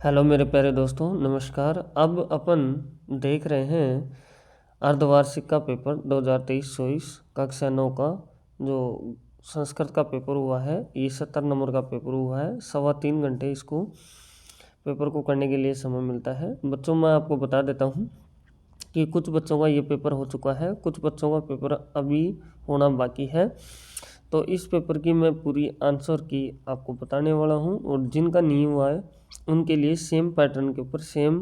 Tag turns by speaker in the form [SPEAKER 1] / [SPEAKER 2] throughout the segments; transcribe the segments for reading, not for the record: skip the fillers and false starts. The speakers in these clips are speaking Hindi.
[SPEAKER 1] हेलो मेरे प्यारे दोस्तों, नमस्कार। अब अपन देख रहे हैं अर्धवार्षिक का पेपर 2023-24 कक्षा 9 का जो संस्कृत का पेपर हुआ है। ये 70 नंबर का पेपर हुआ है। 3.25 घंटे इसको पेपर को करने के लिए समय मिलता है। बच्चों, मैं आपको बता देता हूँ कि कुछ बच्चों का ये पेपर हो चुका है, कुछ बच्चों का पेपर अभी होना बाकी है। तो इस पेपर की मैं पूरी आंसर की आपको बताने वाला हूँ, और जिनका नहीं हुआ है उनके लिए सेम पैटर्न के ऊपर सेम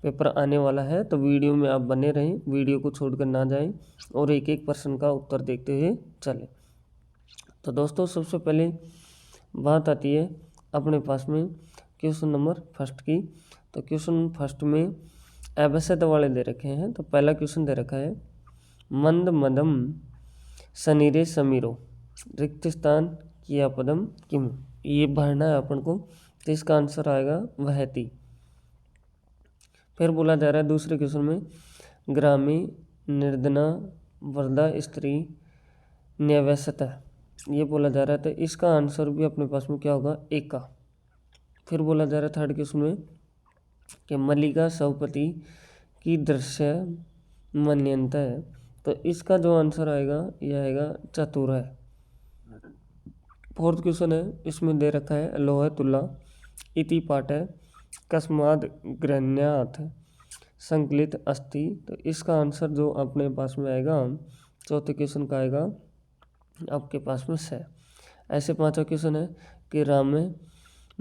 [SPEAKER 1] पेपर आने वाला है। तो वीडियो में आप बने रहें, वीडियो को छोड़कर ना जाएं और एक एक प्रश्न का उत्तर देखते हुए चलें। तो दोस्तों, सबसे पहले बात आती है अपने पास में क्वेश्चन नंबर फर्स्ट की। तो क्वेश्चन फर्स्ट में अवश्यता वाले दे रखे हैं। तो पहला क्वेश्चन दे रखा है, मंद मदम सनीरे समीरो रिक्त स्थान किया पदम किम। ये भरना है अपन को। तो इसका आंसर आएगा वहती। फिर बोला जा रहा है दूसरे क्वेश्चन में, ग्रामी निर्धना वरदा स्त्री न्यावसता। ये बोला जा रहा है। तो इसका आंसर भी अपने पास में क्या होगा, एका। फिर बोला जा रहा है थर्ड क्वेश्चन में कि मल्लिका सौपति की दृश्य मन्यंता है। तो इसका जो आंसर आएगा यह आएगा चतुर है। फोर्थ क्वेश्चन है, इसमें दे रखा है लोह तुला इति पाठ है कस्माद ग्रहण्याथ संकलित अस्ति। तो इसका आंसर जो अपने पास में आएगा चौथे क्वेश्चन का आएगा आपके पास में से। ऐसे पांचवा क्वेश्चन है कि राम में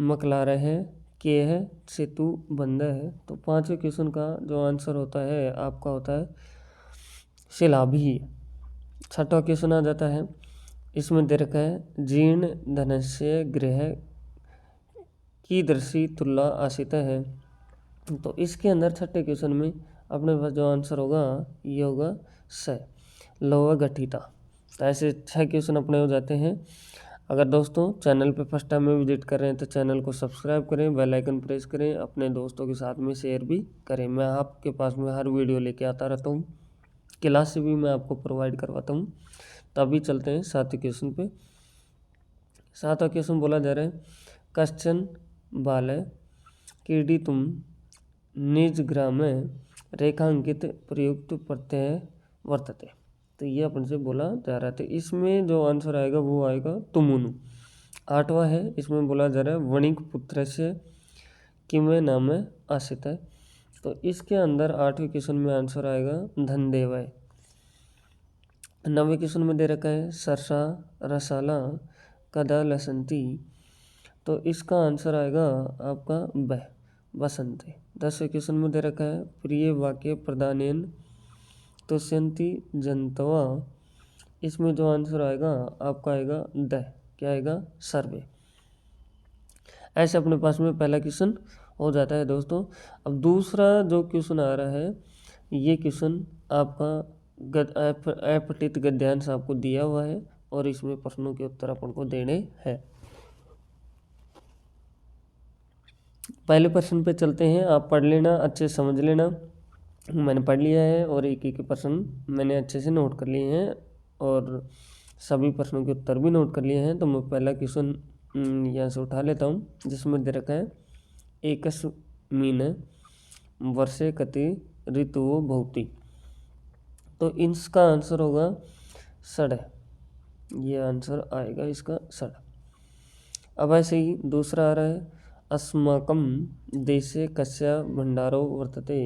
[SPEAKER 1] मकला रहे के है सेतु बंद है। तो पांचवें क्वेश्चन का जो आंसर होता है आपका होता है शिलाभी। छठवा क्वेश्चन आ जाता है, इसमें दे रखा है जीर्ण धनस्य गृह की दृष्टि तुला आशित है। तो इसके अंदर छठे क्वेश्चन में अपने पास जो आंसर होगा ये होगा स लोह गठिता। तो ऐसे 6 क्वेश्चन अपने हो जाते हैं। अगर दोस्तों चैनल पे फर्स्ट टाइम में विजिट कर रहे हैं तो चैनल को सब्सक्राइब करें, बेल आइकन प्रेस करें, अपने दोस्तों के साथ में शेयर भी करें। मैं आपके पास में हर वीडियो लेके आता रहता हूँ, क्लास भी मैं आपको प्रोवाइड करवाता हूँ। तभी चलते हैं 7वें क्वेश्चन पे। 7वां क्वेश्चन बोला जा रहा है, कश्चन बालय क्रीडितुम निज ग्राम रेखांकित प्रयुक्त प्रत्यय वर्तते। तो ये अपन से बोला जा रहा था। इसमें जो आंसर आएगा वो आएगा तुमुनु। 8वां है, इसमें बोला जा रहा है वणिक पुत्र से किमे नाम आशित है। तो इसके अंदर 8वें क्वेश्चन में आंसर आएगा धनदेवय। 9वें क्वेश्चन में दे रखा है सरसा रसाला कदा लसंती। तो इसका आंसर आएगा आपका बसंत। 10वें क्वेश्चन में दे रखा है प्रिय वाक्य प्रदानेन तुष्यंती जनतवा। इसमें जो आंसर आएगा आपका आएगा क्या आएगा सर्वे। ऐसे अपने पास में पहला क्वेश्चन हो जाता है दोस्तों। अब दूसरा जो क्वेश्चन आ रहा है ये क्वेश्चन आपका अपठित गद्यांश आपको दिया हुआ है और इसमें प्रश्नों के उत्तर अपन को देने हैं। पहले प्रश्न पे चलते हैं, आप पढ़ लेना, अच्छे से समझ लेना। मैंने पढ़ लिया है और एक एक प्रश्न मैंने अच्छे से नोट कर लिए हैं और सभी प्रश्नों के उत्तर भी नोट कर लिए हैं। तो मैं पहला क्वेश्चन यहाँ से उठा लेता हूँ, जिसमें दे रखा है एकस्मिन् वर्षे कति ऋतुओं भवति। तो इसका आंसर होगा षड। ये आंसर आएगा इसका षड। अब ऐसे ही दूसरा आ रहा है अस्माकं देशे कस्य भंडारो वर्तते।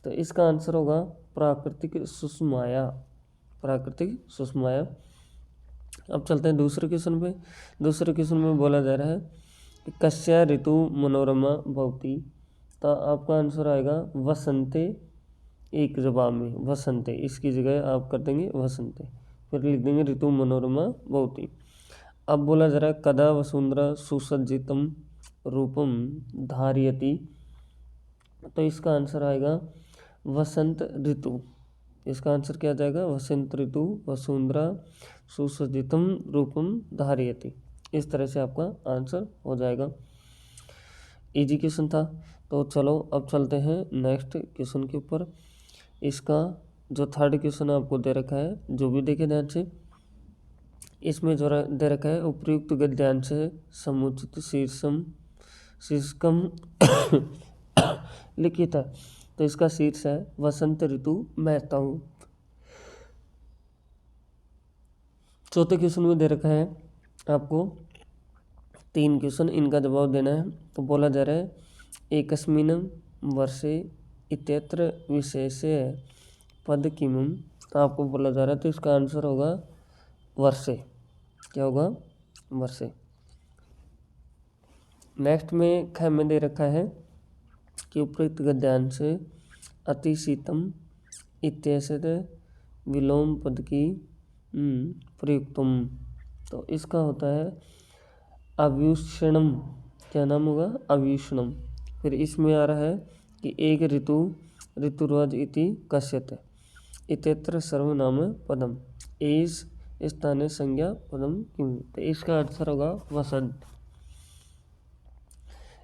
[SPEAKER 1] तो इसका आंसर होगा प्राकृतिक सुषमाया। प्राकृतिक सुषमाया। अब चलते हैं दूसरे क्वेश्चन पे। दूसरे क्वेश्चन में बोला जा रहा है कि कस्य ऋतु मनोरमा भवति। तो आपका आंसर आएगा वसंते। एक जवाब में वसंते, इसकी जगह आप कर देंगे वसंते, फिर लिख देंगे ऋतु मनोरमा भवति। अब बोला जा रहा है कदा वसुंधरा सुसज्जितम रूपम धारयति। तो इसका आंसर आएगा वसंत ऋतु। इसका आंसर क्या जाएगा, वसंत ऋतु वसुंधरा सुसज्जितम रूपम धारयति। इस तरह से आपका आंसर हो जाएगा। इजी क्वेश्चन था। तो चलो अब चलते हैं नेक्स्ट क्वेश्चन के ऊपर। इसका जो थर्ड क्वेश्चन आपको दे रखा है, जो भी देखे ध्यान से, इसमें जो दे रखा है उपयुक्त गद्यांश है समुचित शीर्षम शीर्षकम लिखित है। तो इसका शीर्ष है वसंत ऋतु महता हूँ। चौथे क्वेश्चन में दे रखा है आपको 3 क्वेश्चन, इनका जवाब देना है। तो बोला जा रहा है एकस्मिन् वर्षे इत्यत्र विशेषे पद किमं। तो आपको बोला जा रहा है, तो इसका आंसर होगा वर्षे। क्या होगा? वर्षे। नेक्स्ट में ख में दे रखा है कि उपयुक्त गद्यांश से अतिशीतम इत्येषः विलोम पद की प्रयुक्तम। तो इसका होता है अव्युष्णम। क्या नाम होगा? अव्युष्णम। फिर इसमें आ रहा है कि एक ऋतु ऋतुराज इति कस्यते इत्यत्र सर्वनाम पदम एस स्थानीय संज्ञा पदम किम। तो इसका आंसर होगा वसंत।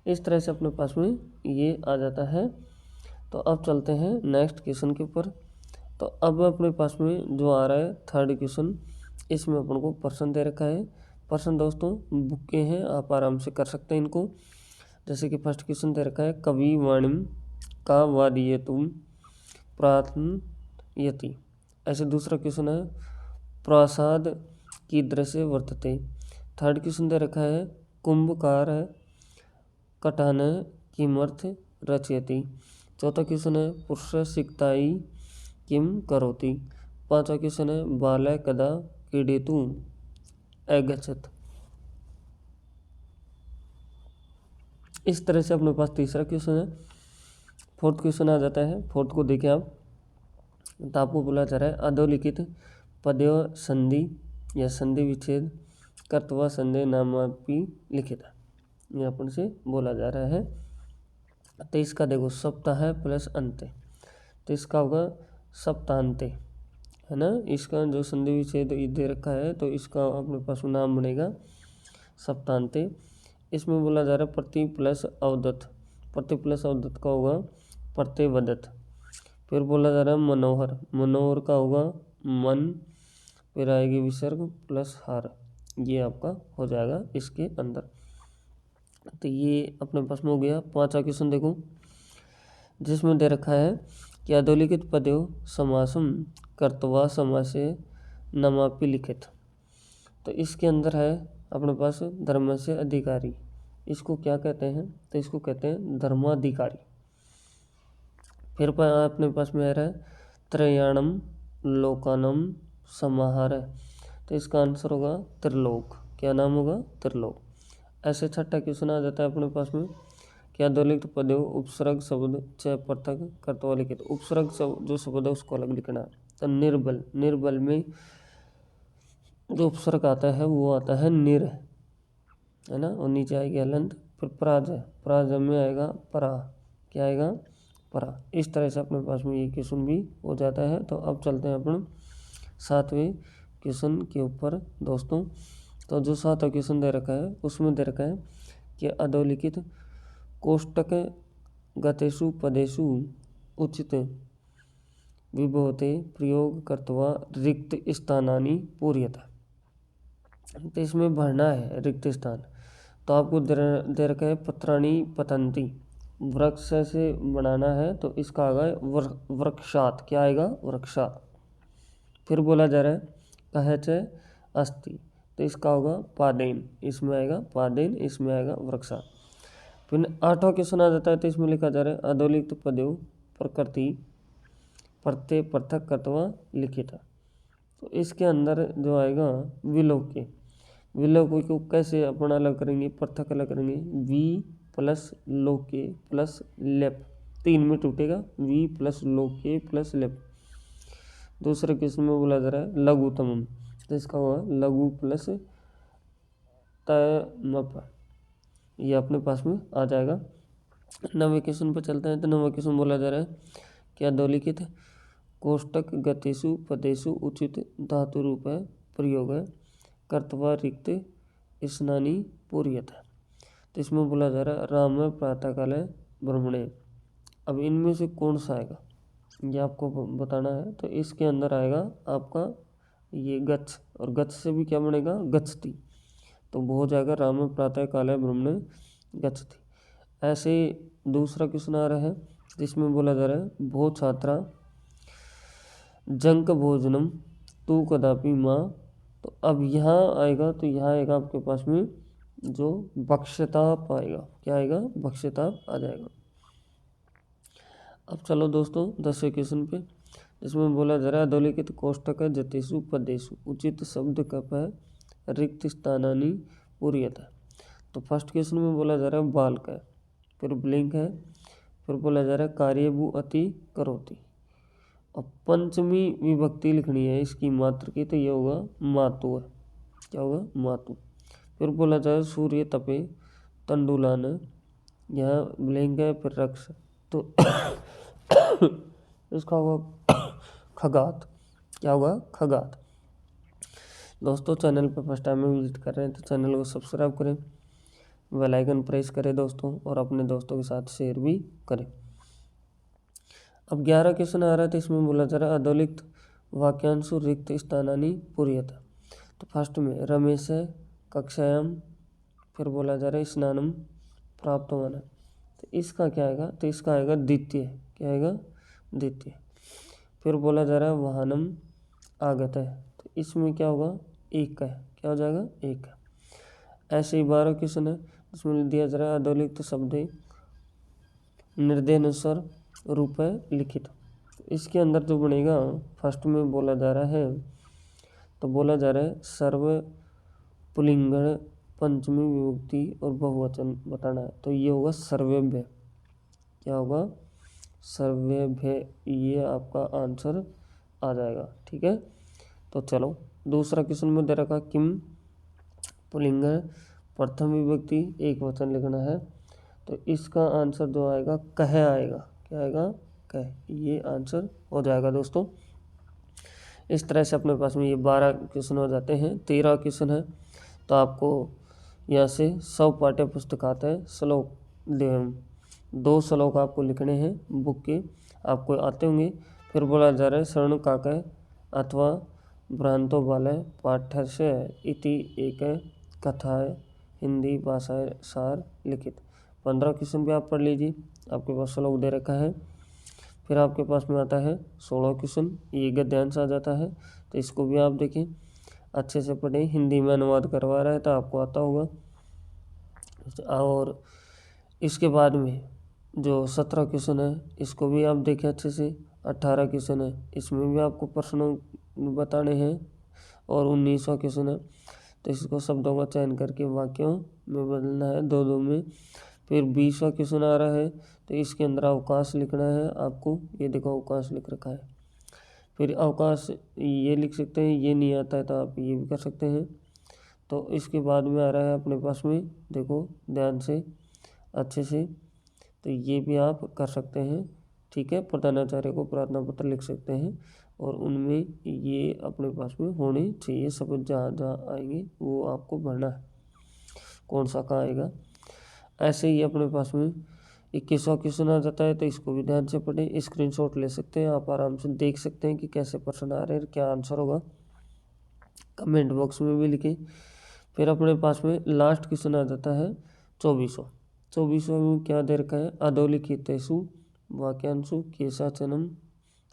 [SPEAKER 1] इस तरह से अपने पास में ये आ जाता है। तो अब चलते हैं नेक्स्ट क्वेश्चन के ऊपर। तो अब अपने पास में जो आ रहा है थर्ड क्वेश्चन, इसमें अपन को प्रश्न दे रखा है। प्रश्न दोस्तों बुक के हैं, आप आराम से कर सकते हैं इनको। जैसे कि फर्स्ट क्वेश्चन दे रखा है कवि वाणिम का वादीयतुम प्रार्थयति। ऐसे दूसरा क्वेश्चन है प्रासाद कीदृशे वर्तते। थर्ड क्वेश्चन दे रखा है कुंभकार कटान किमर्थ रचयति। चौथा क्वेश्चन है पुरुष सिक्ताई किम करोति। पांचवा क्वेश्चन है बालः कदा क्रीडेतु अगच्छत्। इस तरह से अपने पास तीसरा क्वेश्चन है। फोर्थ क्वेश्चन आ जाता है। फोर्थ को देखें आप, तो आपको बोला जा रहा है अधोलिखित पदयोः संधि या संधि विच्छेद कर्तवा संधि नामापि लिखित। ये अपन से बोला जा रहा है। तो इसका देखो सप्ताह प्लस अंत, तो इसका होगा सप्तांते, है ना। इसका जो संधि विच्छेद दे रखा है तो इसका अपने पास नाम बनेगा सप्तांते। इसमें बोला जा रहा है प्रति प्लस अवदत्त, प्रति प्लस अवदत्त का होगा प्रत्यवदत्त। फिर बोला जा रहा है मनोहर, मनोहर का होगा मन, फिर आएगी विसर्ग प्लस हार, ये आपका हो जाएगा इसके अंदर। तो ये अपने पास में हो गया। पांचवा क्वेश्चन देखो, जिसमें दे रखा है कि अधोलिखित पदयोः समासम कर्तवा समासे नामापि लिखित। तो इसके अंदर है अपने पास धर्म से अधिकारी, इसको क्या कहते हैं? तो इसको कहते हैं धर्माधिकारी। फिर अपने पास में आ रहा है त्रयाणम लोकानम समाहार, तो इसका आंसर होगा त्रिलोक। क्या नाम होगा? त्रिलोक। ऐसे छठा क्वेश्चन आ जाता है अपने पास में क्या अधोलिखित पदयोः उपसर्ग शब्द च पृथक कर्तवा लिखित। उपसर्ग जो शब्द है उसको अलग लिखना। तो निर्बल, निर्बल में जो उपसर्ग आता है वो आता है निर, है ना, और नीचे आएगी हलंत। फिर पराज है, पराज में आएगा परा। क्या आएगा? परा। इस तरह से अपने पास में ये क्वेश्चन भी हो जाता है। तो अब चलते हैं अपन सातवें क्वेश्चन के ऊपर दोस्तों। तो जो सातवां क्वेश्चन दे रखा है उसमें दे रखा है कि अधोलिखित कोष्टक गतेषु पदेषु उचित विभवते प्रयोग कर्तवा रिक्त स्थानानि पूर्यता। तो इसमें भरना है रिक्त स्थान। तो आपको दे रखा है पत्राणि पतंती, वृक्ष से बनाना है, तो इसका आएगा वृक्षात। क्या आएगा? वृक्षात। फिर बोला जा रहा है कह च अस्ति, तो इसका होगा पादेन, इसमें आएगा पादेन, इसमें आएगा वृक्षात। फिर आठवां क्वेश्चन आ जाता है। तो इसमें लिखा जा रहा है अधोलिखित पदयोः प्रकृति प्रत्यय पृथक कर्तवा लिखित। तो इसके अंदर जो आएगा विलोक्य, विलोक्य को कैसे अपन अलग करेंगे? पृथक अलग करेंगे। वी प्लस लोके प्लस लेप, 3 में टूटेगा। वी प्लस लोके प्लस लेप। दूसरे क्वेश्चन में बोला जा रहा है लघुतमम, तो इसका होगा लघु प्लस तमप, ये अपने पास में आ जाएगा। 9वें क्वेश्चन पर चलते हैं। तो 9वां क्वेश्चन बोला जा रहा है कि अधोलिखित कोष्टक गतेषु पदेषु उचित धातु रूप है प्रयोग है कर्तवा रिक्त स्नानि पूर्यत। तो इसमें बोला जा रहा है राम प्रातः काले ब्रह्मणे। अब इनमें से कौन सा आएगा ये आपको बताना है। तो इसके अंदर आएगा आपका ये गच्छ, और गच्छ से भी क्या बनेगा? गच्छति। तो वो हो जाएगा राम प्रातः काले ब्रह्मणे गच्छति। ऐसे दूसरा क्वेश्चन आ रहा है जिसमें बोला जा रहा है भो छात्रा जंक भोजनम तू कदापि माँ। तो अब यहाँ आएगा, तो यहाँ आएगा आपके पास में जो वक्ष्यताप आएगा। क्या आएगा? वक्ष्यताप आ जाएगा। अब चलो दोस्तों 10वें क्वेश्चन पे, इसमें बोला जा रहा है अधोलिखित कोष्टक जतेषु पदेषु उचित शब्द कप है रिक्त स्थानानि पूर्यतः। तो फर्स्ट क्वेश्चन में बोला जा रहा है बालक है, फिर ब्लिंक है, फिर बोला जा रहा है कार्यभू अति करोति। अब पंचमी विभक्ति लिखनी है इसकी मात्र की, तो ये होगा मातु है। क्या होगा? मातु। फिर बोला जा रहा है सूर्य तपे तंडुलान, यहाँ ब्लिंक है, फिर रक्ष, तो इसका होगा खगात। क्या होगा? खगात। दोस्तों चैनल पर फर्स्ट टाइम में विजिट कर रहे हैं तो चैनल को सब्सक्राइब करें, बेल आइकन प्रेस करें दोस्तों, और अपने दोस्तों के साथ शेयर भी करें। अब 11 क्वेश्चन आ रहा है, तो इसमें बोला जा रहा है अधोलिखित वाक्यांशु रिक्त स्थानानि पूर्यतः। तो फर्स्ट में रमेश है कक्षायाम, फिर बोला जा रहा है स्नानम प्राप्तवान। तो इसका क्या आएगा? तो इसका आएगा द्वितीय। क्या आएगा? द्वितीय। फिर बोला जा रहा है वाहनम आगत है, तो इसमें क्या होगा? एक का है। क्या हो जाएगा? एक है। ऐसे ही 12 क्वेश्चन है जिसमें दिया जा रहा है अधोलिखित शब्द निर्देशानुसार रूप है लिखित। तो इसके अंदर जो बनेगा, फर्स्ट में बोला जा रहा है, तो बोला जा रहा है सर्व पुल्लिंग पंचमी विभक्ति और बहुवचन बताना है, तो ये होगा सर्वेभ्य। क्या होगा? सर्वेभ्य। ये आपका आंसर आ जाएगा। ठीक है, तो चलो दूसरा क्वेश्चन में दे रखा किम पुल्लिंग प्रथम विभक्ति एक वचन लिखना है, तो इसका आंसर जो आएगा कह आएगा। क्या आएगा? कह। ये आंसर हो जाएगा दोस्तों। इस तरह से अपने पास में ये 12 क्वेश्चन हो जाते हैं। 13 क्वेश्चन है, तो आपको यहाँ से 100 पाठ्य पुस्तक आता है, श्लोक 2 श्लोक आपको लिखने हैं बुक के, आपको आते होंगे। फिर बोला जा रहा है शरण काकय अथवा भ्रांतो बालय पाठ्यस्य इति एक कथा है हिंदी भाषा सार लिखित। 15 क्वेश्चन भी आप पढ़ लीजिए, आपके पास श्लोक दे रखा है। फिर आपके पास में आता है 16 क्वेश्चन, ये गद्यांश आ जाता है, तो इसको भी आप देखें, अच्छे से पढ़ें। हिंदी में अनुवाद करवा रहा है तो आपको आता होगा। और इसके बाद में जो 17 क्वेश्चन है इसको भी आप देखें अच्छे से। 18 क्वेश्चन है, इसमें भी आपको प्रश्नों बताने हैं। और 19वां क्वेश्चन है, तो इसको शब्दों का चयन करके वाक्यों में बदलना है 2-2 में। फिर 20वां क्वेश्चन आ रहा है, तो इसके अंदर अवकाश लिखना है आपको। ये देखो अवकाश लिख रखा है। फिर अवकाश ये लिख सकते हैं, ये नहीं आता है तो आप ये भी कर सकते हैं। तो इसके बाद में आ रहा है अपने पास में, देखो ध्यान से अच्छे से, तो ये भी आप कर सकते हैं। ठीक है, प्रधानाचार्य को प्रार्थना पत्र लिख सकते हैं, और उनमें ये अपने पास में होने चाहिए। सब जहाँ जहाँ आएंगे वो आपको भरना है, कौन सा कहाँ आएगा। ऐसे ही अपने पास में 21वां क्वेश्चन आ जाता है, तो इसको भी ध्यान से पढ़ें। स्क्रीनशॉट ले सकते हैं आप, आराम से देख सकते हैं कि कैसे प्रश्न आ रहे हैं, क्या आंसर होगा, कमेंट बॉक्स में भी लिखें। फिर अपने पास में लास्ट क्वेश्चन आ जाता है 24वां में क्या दे रखा है? अधोलिखितेषु वाक्यांशु केशाचनम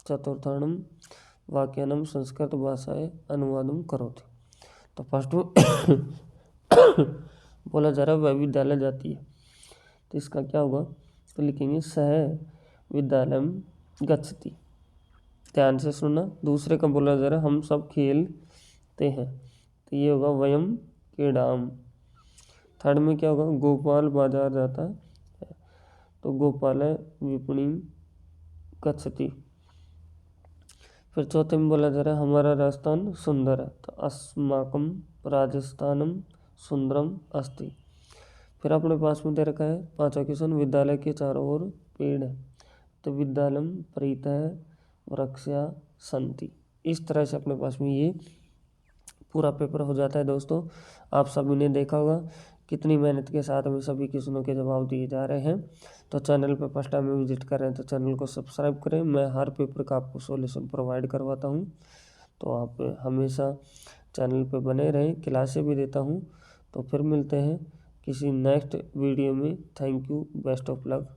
[SPEAKER 1] चतुर्थाणम वाक्यानम संस्कृत भाषाएं अनुवादम करोति। तो फर्स्ट में बोला जा रहा है वह विद्यालय जाती है, तो इसका क्या होगा? तो लिखेंगे सह विद्यालयम गच्छति। ध्यान से सुनना। दूसरे का बोला जा रहा है हम सब खेलते हैं, तो ये होगा वयम क्रीडाम। थर्ड में क्या होगा? गोपाल बाजार जाता है, तो गोपाल विपणि गच्छति। फिर चौथे में बोला जा रहा है हमारा राजस्थान सुंदर है, तो अस्माकं राजस्थानम सुंदरम अस्ति। फिर अपने पास में दे रखा है 5वां क्वेश्चन विद्यालय के चारों ओर पेड़ है, तो विद्यालयम परितः वृक्षा सन्ति। इस तरह से अपने पास में ये पूरा पेपर हो जाता है दोस्तों। आप सभी ने देखा होगा कितनी मेहनत के साथ में सभी क्वेश्चनों के जवाब दिए जा रहे हैं। तो चैनल पर फर्स्ट टाइम में विजिट कर रहे हैं तो चैनल को सब्सक्राइब करें। मैं हर पेपर का आपको सॉल्यूशन प्रोवाइड करवाता हूं, तो आप हमेशा चैनल पर बने रहें। क्लासें भी देता हूं। तो फिर मिलते हैं किसी नेक्स्ट वीडियो में। Thank you, best of luck.